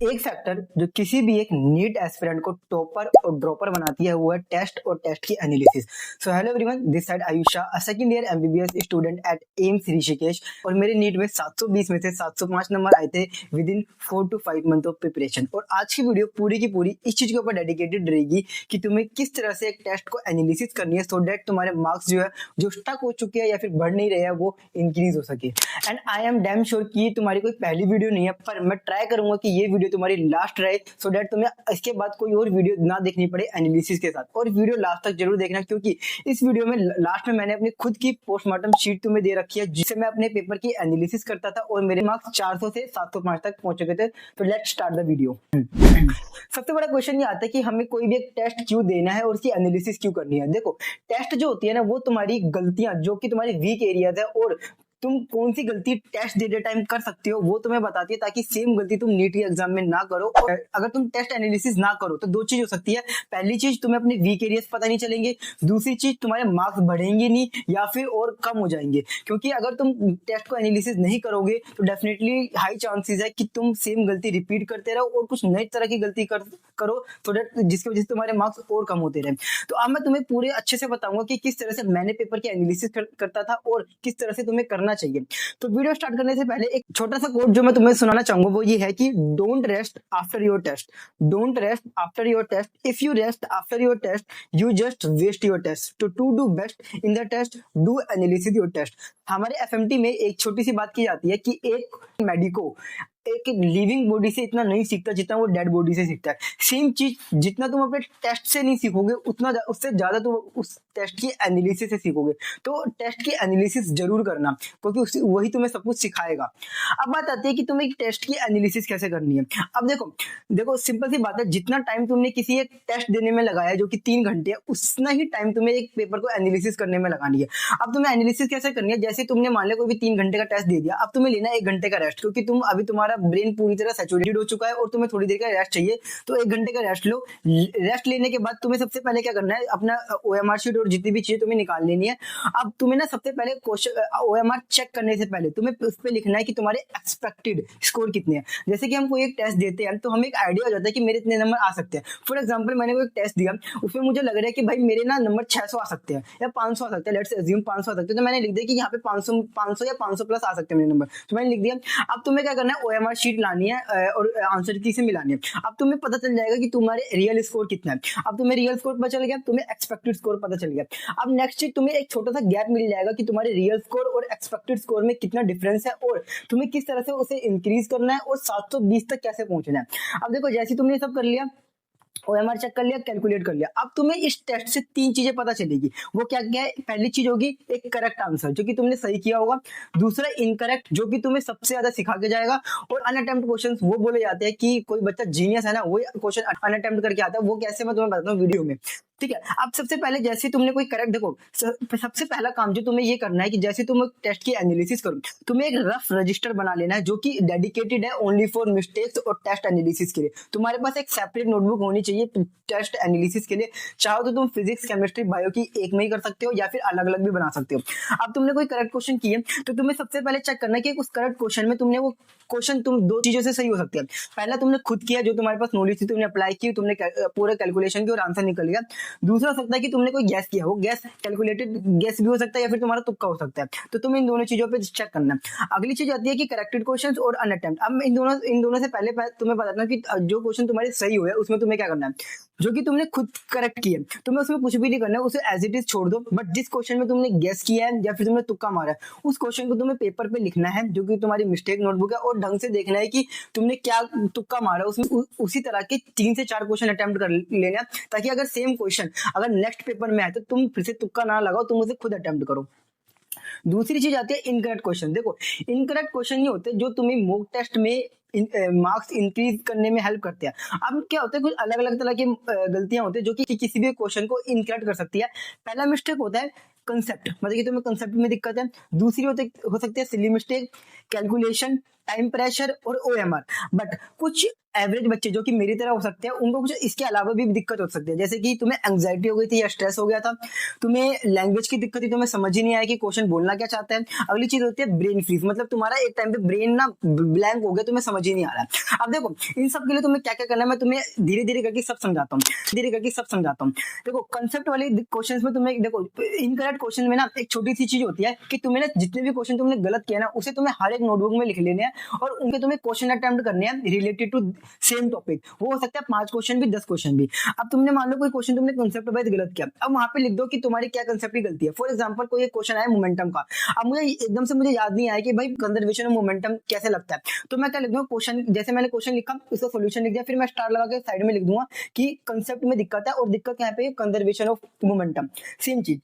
एक फैक्टर जो किसी भी एक नीट एस्पिरेंट को टॉपर और ड्रॉपर बनाती है वो है टेस्ट और टेस्ट की analysis. So hello everyone, this side Ayusha, a second year MBBS student at AIIMS Rishikesh. और मेरे नीट में 720 में से 705 नंबर आए थे with in 4 to 5 month of preparation. और आज की वीडियो पूरी की पूरी इस चीज के ऊपर डेडिकेटेड रहेगी कि तुम्हें किस तरह से एक टेस्ट को एनालिसिस करनी है सो दैट तुम्हारे मार्क्स जो है जो स्टक हो चुके हैं या फिर बढ़ नहीं रहे हैं वो इंक्रीज हो सके। And I am damn sure कि तुम्हारी कोई पहली वीडियो नहीं है, पर मैं ट्राई करूंगा कि ये वीडियो तुम्हारी लास्ट रहे सो दैट तुम्हें इसके बाद कोई और वीडियो ना देखनी पड़े एनालिसिस के साथ। और वीडियो लास्ट तक जरूर देखना, क्योंकि इस वीडियो में लास्ट में मैंने अपनी खुद की पोस्टमार्टम शीट तुम्हें दे रखी है जिससे मैं अपने पेपर की एनालिसिस करता था और मेरे मार्क्स 400 से 705 तक पहुंच चुके थे। तो लेट्स स्टार्ट द वीडियो। सबसे बड़ा क्वेश्चन ये आता है कि हमें कोई भी एक टेस्ट क्यों देना है और उसकी एनालिसिस क्यों करनी है। देखो, टेस्ट जो होती है ना वो तुम्हारी गलतियां जो कि तुम्हारी वीक एरियाज है और तुम कौन सी गलती टेस्ट देते टाइम कर सकते हो वो तुम्हें बताती है, ताकि सेम गलती तुम नीट के एग्जाम में ना करो। और अगर तुम टेस्ट एनालिसिस ना करो तो दो चीज हो सकती है। पहली चीज, तुम्हें अपने वीक एरियाज पता नहीं चलेंगे। दूसरी चीज, तुम्हारे मार्क्स बढ़ेंगे नहीं या फिर और कम हो जाएंगे, क्योंकि अगर तुम टेस्ट को एनालिसिस नहीं करोगे तो डेफिनेटली हाई चांसेस है कि तुम सेम गलती रिपीट करते रहो और कुछ नई तरह की गलती करो तो जिसकी वजह से तुम्हारे मार्क्स और कम होते रहे। तो अब मैं तुम्हें पूरे अच्छे से बताऊंगा कि किस तरह से मैंने पेपर की एनालिसिस करता था और किस तरह से तुम्हें करना चाहिए। तो वीडियो स्टार्ट करने से पहले एक छोटा सा कोट जो मैं तुम्हें सुनाना चाहूंगा वो ये है कि don't rest after your test, don't rest after your test, if you rest after your test you just waste your test. To do best in the test do analysis your test. हमारे FMT में एक छोटी सी बात की जाती है कि एक मेडिको एक लिविंग बॉडी से इतना नहीं सीखता जितना वो डेड बॉडी से सीखता है। सेम चीज जितना तुम अपने टेस्ट से नहीं सीखोगे उतना उससे ज्यादा तुम उस टेस्ट की एनालिसिस से सीखोगे। तो टेस्ट की एनालिसिस जरूर करना, क्योंकि वही तुम्हें सब कुछ सिखाएगा। अब बात आती है कि तुम्हें टेस्ट की एनालिसिस कैसे करनी है। अब देखो सिंपल सी बात है, जितना टाइम तुमने किसी एक टेस्ट देने में लगाया जो कि 3 घंटे है, उतना ही टाइम तुम्हें एक पेपर को एनालिसिस करने में लगानी है। अब तुम्हें एनालिसिस कैसे करनी है, जैसे तुमने मान लिया कोई भी 3 घंटे का टेस्ट दे दिया, अब तुम्हें लेना है 1 घंटे का रेस्ट, क्योंकि तुम्हारा ब्रेन पूरी तरह सैचुरेटेड हो चुका है और तुम्हें थोड़ी देर का रेस्ट चाहिए। तो 1 घंटे का रेस्ट लो। रेस्ट लेने के बाद तुम्हें सबसे पहले क्या करना है, अपना ओएमआर शीट और जितनी भी चीजें तुम्हें निकाल लेनी है। अब तुम्हें ना सबसे पहले क्वेश्चन ओएमआर चेक करने से पहले तुम्हें उस पर लिखना है कि तुम्हारे एक्सपेक्टेड स्कोर कितने हैं। जैसे कि हम कोई एक टेस्ट देते हैं तो हमें एक आइडिया हो जाता है कि मेरे इतने नंबर आ सकते हैं। फॉर एग्जाम्पल, मैंने कोई एक टेस्ट दिया, उसमें मुझे लग रहा है कि भाई मेरे ना नंबर 600 आ सकते हैं या 500 आ सकते हैं, लेट्स अज्यूम 500 आ सकते हैं। तो मैंने लिख दिया कि यहाँ पे 500 या 500 प्लस आ सकते हैं मेरे नंबर, तो मैंने लिख दिया। अब तुम्हें क्या करना है, ओएमआर शीट लानी है और आंसर की से मिलानी है। अब तुम्हें पता चल जाएगा कि तुम्हारे रियल स्कोर कितना है। अब तुम्हें रियल स्कोर पता चल गया, तुम्हें एक्सपेक्टेड स्कोर पता चल गया। अब नेक्स्ट चीज, तुम्हें एक छोटा सा गैप मिल जाएगा कि तुम्हारे रियल स्कोर और एक्सपेक्टेड स्कोर में कितना डिफरेंस है और तुम्हें किस तरह से उसे इंक्रीज करना है और 720 तक कैसे पहुंचना है। अब देखो, जैसे तुमने सब कर लिया, ओएमआर चेक कर लिया, कैलकुलेट कर लिया, अब तुम्हें इस टेस्ट से 3 चीजें पता चलेगी। वो क्या क्या है? पहली चीज होगी एक करेक्ट आंसर जो कि तुमने सही किया होगा। दूसरा इनकरेक्ट जो कि तुम्हें सबसे ज्यादा सिखा के जाएगा। और अनअटेम्प्ट क्वेश्चंस वो बोले जाते हैं कि कोई बच्चा जीनियस है ना, वही क्वेश्चन अनअटेम्प्ट करके आता है। वो कैसे मैं तुम्हें बताता हूँ वीडियो में, ठीक है। अब सबसे पहले जैसे तुमने कोई करेक्ट, देखो सबसे पहला काम जो तुम्हें ये करना है कि जैसे तुम टेस्ट की एनालिसिस करो, तुम्हें एक रफ रजिस्टर बना लेना है जो कि डेडिकेटेड है ओनली फॉर मिस्टेक्स और टेस्ट एनालिसिस के लिए। तुम्हारे पास एक सेपरेट नोटबुक होनी चाहिए टेस्ट एनालिसिस के लिए। चाहो तो तुम फिजिक्स, केमिस्ट्री, बायो की एक में ही कर सकते हो या फिर अलग अलग भी बना सकते हो। अब तुमने कोई करेक्ट क्वेश्चन किए तो तुम्हें सबसे पहले चेक करना है कि उस करेक्ट क्वेश्चन में तुमने वो क्वेश्चन तुम 2 चीजों से सही हो सकते हैं। पहला, तुमने खुद किया, जो तुम्हारे पास नॉलेज थी तुमने अप्लाई की, तुमने पूरा कैलकुलेशन की और आंसर निकल गया। दूसरा हो सकता है कि तुमने कोई गैस किया, वो गैस कैलकुलेटेड गैस भी हो सकता है या फिर तुम्हारा तुक्का हो सकता है। तो तुम्हें इन दोनों चीजों पे चेक करना है। अगली चीज आती है कि करेक्टेड क्वेश्चंस और अनअटेम्प्ट। अब इन दोनों से पहले तुम्हें बताना कि जो क्वेश्चन तुम्हारे सही हुए उसमें तुम्हें क्या करना है, जो कि तुमने खुद करेक्ट किया तुम्हें उसमें कुछ भी नहीं करना है, उसे एज इट इज छोड़ दो। बट जिस क्वेश्चन में तुमने गेस किया है या फिर तुमने तुक्का मारा है उस क्वेश्चन को तुम्हें पेपर पे लिखना है जो कि तुम्हारी मिस्टेक नोटबुक है, और ढंग से देखना है कि तुमने क्या तुक्का मारा, उसमें उसी तरह के 3 से 4 क्वेश्चन अटेम्प्ट कर लेना, ताकि अगर सेम क्वेश्चन अगर नेक्स्ट पेपर में आए तो तुम फिर से तुक्का ना लगाओ, तुम उसे खुद अटेम्प्ट करो। दूसरी चीज आती है इनकरेक्ट क्वेश्चन। देखो, इनकरेक्ट क्वेश्चन नहीं होते जो तुम्हें मॉक टेस्ट में मार्क्स इंक्रीज करने में हेल्प करते हैं। अब क्या होता है, कुछ अलग अलग तरह की गलतियां होती है जो कि किसी भी क्वेश्चन को इनकरेक्ट कर सकती है। पहला मिस्टेक होता है कंसेप्ट, मतलब कि तुम्हें कंसेप्ट में दिक्कत है। दूसरी हो सकती है silly mistake, calculation, time pressure और ओएमआर। बट कुछ एवरेज बच्चे जो कि मेरी तरह हो सकते हैं, उनको कुछ इसके अलावा भी दिक्कत हो सकती है, जैसे कि तुम्हें एंग्जाइटी हो गई थी या स्ट्रेस हो गया था, तुम्हें लैंग्वेज की दिक्कत थी, तुम्हें समझ ही नहीं आया कि क्वेश्चन बोलना क्या चाहता है। अगली चीज होती है ब्रेन फ्रीज, मतलब तुम्हारा एक टाइम पे ब्रेन ना ब्लैंक हो गया, तुम्हें समझ ही नहीं आ रहा है। अब देखो इन सब के लिए तुम्हें क्या क्या करना है, मैं तुम्हें धीरे धीरे करके सब समझाता हूँ, धीरे करके सब समझाता हूँ। देखो कंसेप्ट वाले क्वेश्चन में तुम्हें देखो, इनकरेक्ट क्वेश्चन में ना एक छोटी सी चीज होती है कि तुम्हें ना जितने भी क्वेश्चन तुमने गलत किया ना, उसे तुम्हें हर एक नोटबुक में लिख लेने हैं और उनके तुम्हें क्वेश्चन अटेम्प्ट करने हैं रिलेटेड टू सेम टॉपिक। वो हो सकता है 5 क्वेश्चन भी, 10 क्वेश्चन भी। अब तुमने मान लो कोई क्वेश्चन तुमने कंसेप्ट वाइज गलत किया, अब वहां पे लिख दो कि तुम्हारी क्या कंसेप्ट की गलती है। फॉर एग्जांपल कोई एक क्वेश्चन आया मोमेंटम का, अब मुझे एकदम से मुझे याद नहीं आया कि भाई कंजर्वेशन ऑफ मोमेंटम कैसे लगता है, तो मैं क्या लिख दूंगा क्वेश्चन, जैसे मैंने क्वेश्चन लिखा उसका सोल्यूशन लिख दिया, फिर मैं स्टार लगा के साइड में लिख दूंगा कि कंसेप्ट में दिक्कत है और दिक्कत यहाँ पे कंजर्वेशन ऑफ मोमेंटम। सेम चीज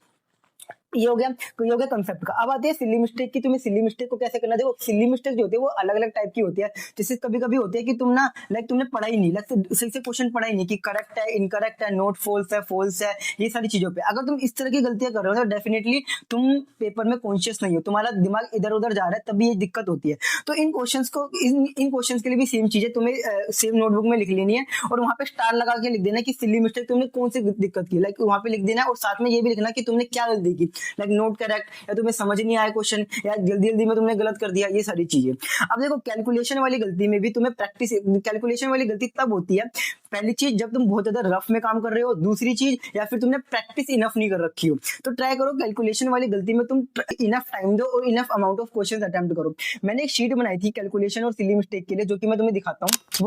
ये हो गया कंसेप्ट का। अब आते हैं सिली मिस्टेक की, तुम्हें सिली मिस्टेक को कैसे करना है। देखो सिली मिस्टेक जो होती है वो अलग अलग टाइप की होती है। जैसे कभी कभी होती है कि तुम ना तुमने पढ़ा ही नहीं, सही से क्वेश्चन पढ़ा ही नहीं कि करेक्ट है, इनकरेक्ट है, नोट फॉल्स है, ये सारी चीजों पे अगर तुम इस तरह की गलतियां कर रहे हो तो डेफिनेटली तुम पेपर में कॉन्शियस नहीं हो, तुम्हारा दिमाग इधर उधर जा रहा है, तभी ये दिक्कत होती है। तो इन क्वेश्चन के लिए भी सेम चीज है, तुम्हें सेम नोटबुक में लिख लेनी है और वहां पे स्टार लगा के लिख देना कि सिली मिस्टेक तुमने कौन सी दिक्कत की, वहां पे लिख देना और साथ में ये भी लिखना कि तुमने क्या गलती की, नोट करेक्ट, या तुम्हें समझ नहीं आया क्वेश्चन, या जल्दी जल्दी में तुमने गलत कर दिया, ये सारी चीजें। अब देखो कैलकुलेशन वाली गलती में भी तुम्हें प्रैक्टिस, कैलकुलेशन वाली गलती तब होती है, पहली चीज जब तुम बहुत ज्यादा रफ में काम कर रहे हो, दूसरी चीज या फिर तुमने प्रैक्टिस इनफ नहीं कर रखी हो। तो ट्राई करो कैलकुलेशन वाली गलती में तुम इनफ टाइम दो और enough amount of question attempt करो। मैंने एक शीट बनाई थी कैलकुलेशन और सिली मिस्टेक के लिए, जो कि मैं तुम्हें दिखाता हूँ।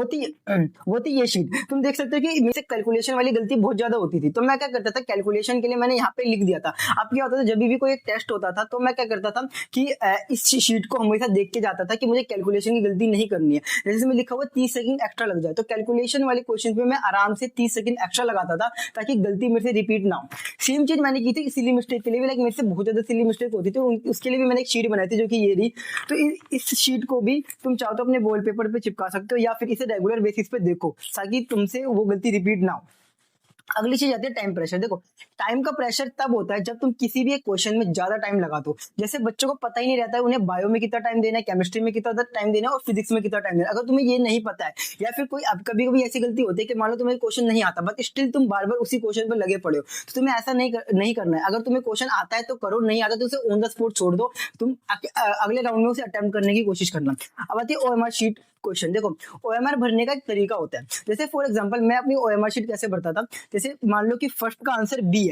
वो थी ये शीट, तुम देख सकते हो कि मेरे से कैलकुलेशन वाली गलती बहुत ज्यादा होती थी। तो मैं क्या करता था कैलकुलेशन के लिए मैंने यहाँ पे लिख दिया था। अब क्या होता था जब भी कोई एक टेस्ट होता था तो मैं क्या करता था कि इस शीट को हमेशा देख के जाता था कि मुझे कैलकुलेशन की गलती नहीं करनी है। जैसे मैं लिखा हुआ 30 सेकंड एक्स्ट्रा लग जाए, तो कैलकुलेशन वाले क्वेश्चन पे मैं आराम से 30 सेकंड एक्स्ट्रा लगाता था ताकि गलती मेरे से रिपीट ना हो। सेम चीज मैंने की थी सिली मिस्टेक के लिए भी, मेरे से बहुत ज्यादा सिली मिस्टेक होती थी, उसके लिए भी मैंने एक शीट बनाई थी जो कि ये रही। तो इस शीट को भी तुम चाहो तो अपने वॉलपेपर पे चिपका सकते हो या फिर इसे रेगुलर बेसिस पे देखो ताकि तुमसे वो गलती रिपीट ना हो। अगली चीज आती है टाइम प्रेशर। देखो टाइम का प्रेशर तब होता है जब तुम किसी भी एक क्वेश्चन में ज्यादा टाइम लगा दो। जैसे बच्चों को पता ही नहीं रहता है उन्हें बायो में कितना टाइम देना है, केमिस्ट्री में कितना टाइम देना है और फिजिक्स में कितना टाइम देना है। अगर तुम्हें ये नहीं पता है या फिर कोई अब कभी कभी ऐसी गलती होती है कि मान लो तुम्हें क्वेश्चन नहीं आता बट स्टिल तुम बार बार उसी क्वेश्चन पर लगे पड़े हो, तो तुम्हें ऐसा नहीं करना है। अगर तुम्हें क्वेश्चन आता है तो करो, नहीं आता तो उसे ऑन द स्पॉट छोड़ दो, तुम अगले राउंड में उसे अटेम्प्ट करने की कोशिश करना। अब आती है ओएमआर शीट क्वेश्चन। देखो ओएमआर भरने का एक तरीका होता है। जैसे फॉर एग्जांपल मैं अपनी ओएमआर शीट कैसे भरता था, जैसे मान लो कि फर्स्ट का आंसर बी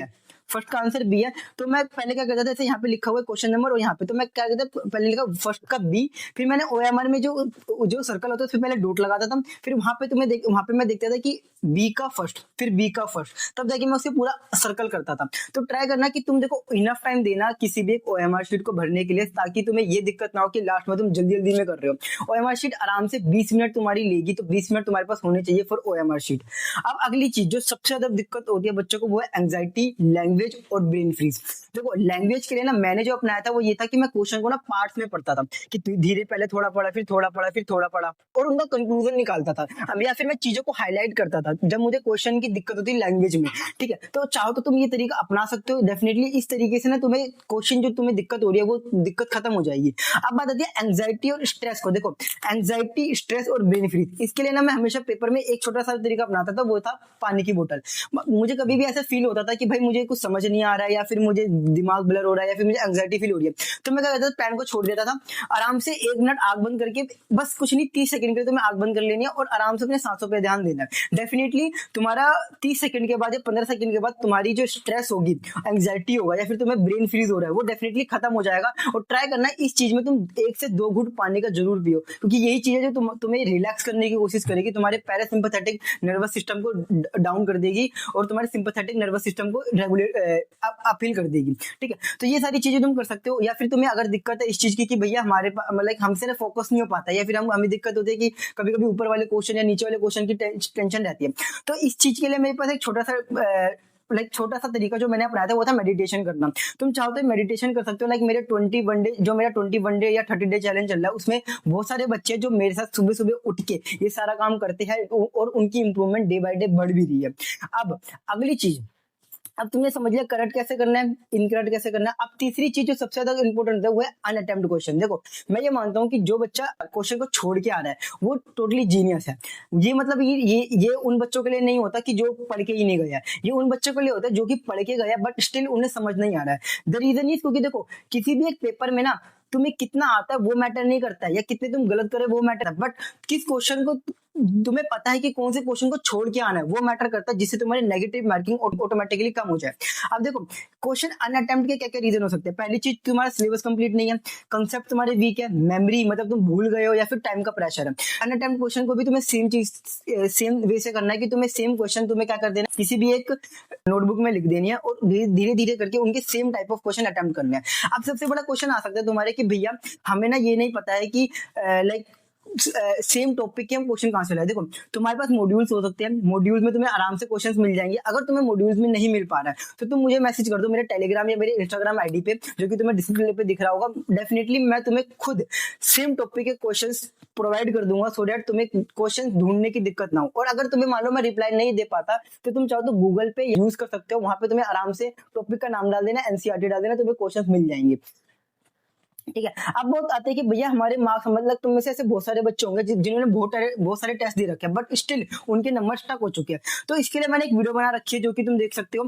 है, तो मैं पहले क्या करता था, जैसे यहाँ पे लिखा हुआ है क्वेश्चन नंबर और यहाँ पे, तो मैं क्या करता था पहले लिखा फर्स्ट का बी, फिर मैंने ओएमआर में जो सर्कल होता है फिर पहले डॉट लगाता था, फिर वहां पे मैं देखता था कि बी का फर्स्ट, फिर बी का फर्स्ट, तब जाके मैं उससे पूरा सर्कल करता था। तो ट्राई करना कि तुम देखो इनफ टाइम देना किसी भी एक ओएमआर शीट को भरने के लिए, ताकि तुम्हें ये दिक्कत ना हो कि लास्ट में तुम जल्दी जल्दी में कर रहे हो। ओएमआर शीट आराम से 20 मिनट तुम्हारी लेगी, तो 20 मिनट तुम्हारे पास होने चाहिए फॉर ओएमआर शीट। अब अगली चीज जो सबसे ज्यादा दिक्कत होती है बच्चों को, वो है एंग्जाइटी, लैंग्वेज और ब्रेन फ्रीज। देखो लैंग्वेज के लिए ना मैंने जो अपनाया था वो ये था कि मैं क्वेश्चन को ना पार्ट्स में पढ़ता था, कि धीरे पहले थोड़ा पढ़ा, फिर थोड़ा पढ़ा, फिर थोड़ा पढ़ा और उनका कंक्लूजन निकालता था। अब या फिर मैं चीजों को हाईलाइट करता था जब मुझे क्वेश्चन की दिक्कत होती है लैंग्वेज में। ठीक है, तो चाहो तो तुम ये तरीका अपना सकते हो डेफिनेटली। इस तरीके से ना तुम्हें क्वेश्चन जो तुम्हें दिक्कत हो रही है वो दिक्कत खत्म हो जाएगी। अब बात आती है एंग्जाइटी और स्ट्रेस को। देखो एंग्जाइटी, स्ट्रेस और ब्रेन फ्रीज, इसके लिए ना मैं हमेशा पेपर में एक छोटा सा तरीका अपनाता था, वो था पानी की बोतल। मुझे कभी भी ऐसा फील होता था कि भाई मुझे कुछ समझ नहीं आ रहा है या फिर मुझे दिमाग ब्लर हो रहा है या फिर मुझे एंग्जाइटी फील हो रही है, तो मैं क्या करता था पेन को छोड़ देता था, आराम से 1 मिनट आंख बंद करके, बस कुछ नहीं 30 सेकंड के लिए तुम्हें आंख बंद कर लेनी है और आराम से अपने सांसों पे ध्यान देना है। डेफिनेटली तुम्हारा 30 सेकंड के बाद या 15 सेकंड के बाद तुम्हारी जो स्ट्रेस होगी, एंग्जाइटी होगा या फिर तुम्हें ब्रेन फ्रीज हो रहा है, वो डेफिनेटली खत्म हो जाएगा। और ट्राई करना है इस चीज में तुम 1 से 2 घूंट पानी का जरूर पियो, क्योंकि यही चीज है जो तुम्हें रिलैक्स करने की कोशिश करेगी, तुम्हारे पैरासिम्पैथेटिक नर्वस सिस्टम को डाउन कर देगी और तुम्हारे सिंपैथेटिक नर्वस सिस्टम को रेगुलेट अपील कर देगी। ठीक है, तो ये सारी चीजें तुम कर सकते हो। या फिर तुम्हें अगर दिक्कत है इस चीज की कि भैया हमारे मतलब हमसे ना फोकस नहीं हो पाता, या फिर हमें दिक्कत होती है कि कभी कभी ऊपर वाले क्वेश्चन या नीचे वाले क्वेश्चन की टेंशन रहती है, तो इस चीज के लिए मेरे पास एक छोटा सा तरीका जो मैंने अपनाया था वो था मेडिटेशन करना। तुम चाहो तो मेडिटेशन कर सकते हो। मेरे 21 डे या 30 डे चैलेंज चल रहा है, उसमें बहुत सारे बच्चे जो मेरे साथ सुबह सुबह उठ के ये सारा काम करते हैं और उनकी इंप्रूवमेंट डे बाय डे बढ़ भी रही है। अब अगली चीज अब तुमने समझ लिया करेक्ट कैसे करना है, इनकरेक्ट कैसे करना है। अब तीसरी चीज जो सबसे ज्यादा इंपॉर्टेंट है वो है अनअटेम्प्ट क्वेश्चन। देखो मैं ये मानता हूँ कि जो बच्चा क्वेश्चन को छोड़ के आ रहा है वो टोटली जीनियस है। ये मतलब ये उन बच्चों के लिए नहीं होता कि जो पढ़ के ही नहीं गया है, ये उन बच्चों के लिए होता है जो कि पढ़ के गया बट स्टिल उन्हें समझ नहीं आ रहा है। द रीजन इज क्योंकि देखो किसी भी एक पेपर में ना तुम्हें कितना आता है वो मैटर नहीं करता है, या कितने तुम गलत करे वो मैटर है, बट किस क्वेश्चन को तुम्हें पता है कि कौन से क्वेश्चन को छोड़ के आना है वो मैटर करता है, जिससे तुम्हारी नेगेटिव मार्किंग ऑटोमेटिकली कम हो जाए। अब देखो क्वेश्चन अनअटेम्प्ट के क्या क्या रीजन हो सकते हैं। पहली चीज तुम्हारा सिलेबस कंप्लीट नहीं है, कंसेप्ट तुम्हारे वीक है, मेमोरी मतलब तुम भूल गए हो, या फिर टाइम का प्रेशर है। अनअटेम्प्ट क्वेश्चन को भी तुम्हें सेम चीज सेम वे से करना है कि तुम्हें सेम क्वेश्चन तुम्हें क्या कर देना है, किसी भी एक नोटबुक में लिख देनी है और धीरे धीरे करके उनके same type of question attempt करने हैं। अब सबसे बड़ा क्वेश्चन आ सकता है तुम्हारे कि भैया हमें ना ये नहीं पता है कि लाइक सेम टॉपिक के हम क्वेश्चन कहां से लाए। देखो तुम्हारे पास मॉड्यूल्स हो सकते हैं, मॉड्यूल्स में तुम्हें आराम से क्वेश्चंस मिल जाएंगे। अगर तुम्हें मॉड्यूल्स में नहीं मिल पा रहा है तो तुम मुझे मैसेज कर दो मेरे टेलीग्राम या मेरे इंस्टाग्राम आईडी पे, जो कि तुम्हें डिस्प्ले पे दिख रहा होगा। डेफिनेटली मैं तुम्हें खुद सेम टॉपिक के क्वेश्चंस प्रोवाइड कर दूंगा सो दैट तुम्हें क्वेश्चन ढूंढने की दिक्कत ना हो। और अगर तुम्हें मालूम मैं रिप्लाई नहीं दे पाता तो तुम चाहो तो गूगल पे यूज कर सकते हो, वहां पे तुम्हें आराम से टॉपिक का नाम डाल देना, एनसीईआरटी डाल देना, तुम्हें क्वेश्चंस मिल जाएंगे। ठीक है। अब बहुत आते हैं कि भैया हमारे मार्क्स मतलब तुम में से ऐसे बहुत सारे बच्चे होंगे जिन्होंने बहुत सारे टेस्ट दे रखे हैं बट स्टिल उनके नंबर स्टक हो चुके हैं। तो इसके लिए मैंने एक वीडियो बना रखी है जो कि तुम देख सकते हो।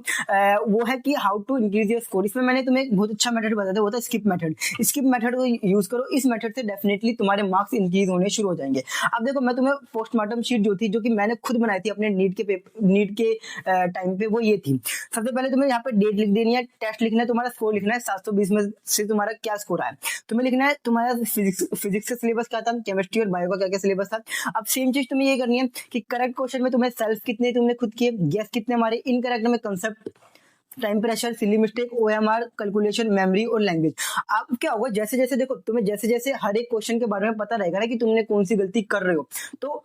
वो है कि how to increase your score. इसमें मैंने तुम्हें एक बहुत अच्छा मेथड बताया था, वो था स्किप मेथड। स्किप मेथड को यूज करो, इस मेथड से डेफिनेटली तुम्हारे मार्क्स इंक्रीज होने शुरू हो जाएंगे। अब देखो मैं तुम्हें पोस्टमार्टम शीट जो थी, जो कि मैंने खुद बनाई थी अपने नीट के टाइम पे, वो ये थी। सबसे पहले तुम्हें यहाँ पे डेट लिख देनी है, टेस्ट लिखना है, तुम्हारा स्कोर लिखना है, 720 में से तुम्हारा क्या स्कोर आया। तुम्हें लिखना है तुम्हारा फिजिक्स का सिलेबस क्या था, केमिस्ट्री और बायो का क्या क्या सिलेबस था। अब सेम चीज तुम्हें ये करनी है कि करेक्ट क्वेश्चन में तुम्हें सेल्फ कितने तुमने खुद किए, गेस कितने हमारे, इनकरेक्ट में concept, time pressure, silly mistake, OMR, calculation, memory और लैंग्वेज। अब क्या होगा जैसे जैसे देखो तुम्हें जैसे जैसे हर एक क्वेश्चन के बारे में पता रहेगा ना कि तुमने कौन सी गलती कर रहे हो, तो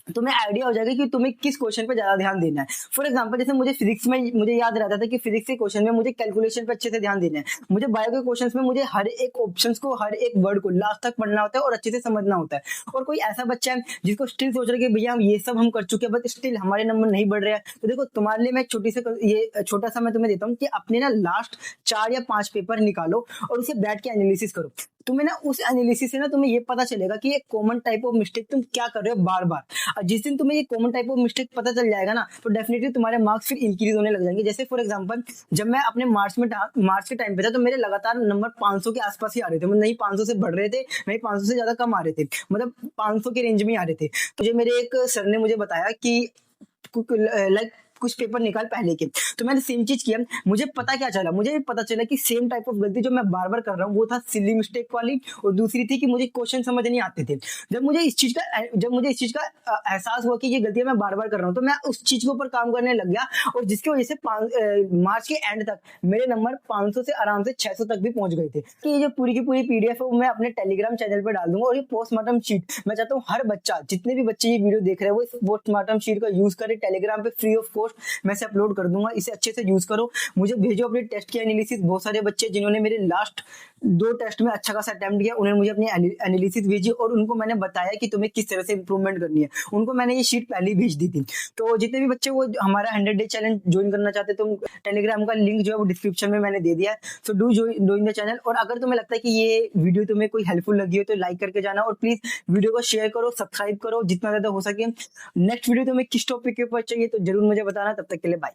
तुम्हें आइडिया हो जाएगा कि तुम्हें किस क्वेश्चन पे ज्यादा ध्यान देना है। फॉर एग्जांपल जैसे मुझे फिजिक्स में मुझे याद रहता था कि फिजिक्स के क्वेश्चन में मुझे कैलकुलेशन पे अच्छे से ध्यान देना है, मुझे बायो के क्वेश्चंस में मुझे हर एक ऑप्शंस को, हर एक वर्ड को लास्ट तक पढ़ना होता है और अच्छे से समझना होता है। और कोई ऐसा बच्चा है जिसको स्टिल सोच रहा है कि भैया हम ये सब हम कर चुके हैं बट स्टिल हमारे नंबर नहीं बढ़ रहे हैं, तो देखो तुम्हारे लिए मैं छोटा सा मैं तुम्हें देता हूँ कि अपने ना लास्ट 4 या 5 पेपर निकालो और उसे बैठ के एनालिसिस करो। तुम्हें ना उस एनालिसिस से ना तुम्हें ये पता चलेगा कि ये कॉमन टाइप ऑफ मिस्टेक तुम क्या कर रहे हो बार बार। और जिस दिन तुम्हें ये कॉमन टाइप ऑफ मिस्टेक पता चल जाएगा ना तो डेफिनेटली तुम्हारे मार्क्स फिर इंक्रीज होने लग जाएंगे। जैसे फॉर एग्जांपल जब मैं अपने मार्च के टाइम पे था तो मेरे लगातार नंबर 500 के आसपास ही आ रहे थे, मतलब नहीं 500 से बढ़ रहे थे, नहीं 500 से ज्यादा कम आ रहे थे, मतलब 500 के रेंज में ही आ रहे थे। तो जो मेरे एक सर ने मुझे बताया कि लाइक कुछ पेपर निकाल पहले के, तो मैंने सेम चीज किया। मुझे पता क्या चला, मुझे पता चला कि सेम टाइप ऑफ गलती जो मैं बार बार कर रहा हूँ वो था सिली मिस्टेक वाली, और दूसरी थी कि मुझे क्वेश्चन समझ नहीं आते थे। जब मुझे इस चीज का एहसास हुआ कि ये गलतियां मैं बार बार कर रहा हूँ तो मैं उस चीज के ऊपर काम करने लग गया, और जिसकी वजह से मार्च के एंड तक मेरे नंबर 500 से आराम से 600 तक भी पहुंच गए थे। कि ये जो पूरी की पूरी पीडीएफ है वो मैं अपने टेलीग्राम चैनल पर डाल दूंगा। और ये पोस्टमार्टम शीट मैं चाहता हूँ हर बच्चा, जितने भी बच्चे ये वीडियो देख रहे हैं वो इस पोस्टमार्टम शीट का यूज करे, टेलीग्राम पे फ्री ऑफ कॉस्ट मैं से अपलोड कर दूंगा। इसे अच्छे से यूज करो, मुझे भेजो अपने टेस्ट की एनालिसिस। बहुत सारे बच्चे जिन्होंने मेरे लास्ट 2 टेस्ट में अच्छा खासा अटेम्प्ट किया उन्होंने मुझे अपनी एनालिसिस भेजी और उनको मैंने बताया कि तुम्हें किस तरह से इंप्रूवमेंट करनी है। उनको मैंने ये शीट पहले ही भेज दी थी। तो जितने भी बच्चे वो हमारा 100 डे चैलेंज ज्वाइन करना चाहते तो टेलीग्राम का लिंक जो है वो डिस्क्रिप्शन में मैंने दे दिया है। So do join the channel. और अगर तुम्हें लगता है कि ये वीडियो तुम्हें कोई हेल्पफुल लगी हो तो लाइक करके जाना, और प्लीज वीडियो को शेयर करो, सब्सक्राइब करो जितना ज्यादा हो सके। नेक्स्ट वीडियो तुम्हें किस टॉपिक के ऊपर चाहिए तो जरूर मुझे बताना। तब तक के लिए बाय।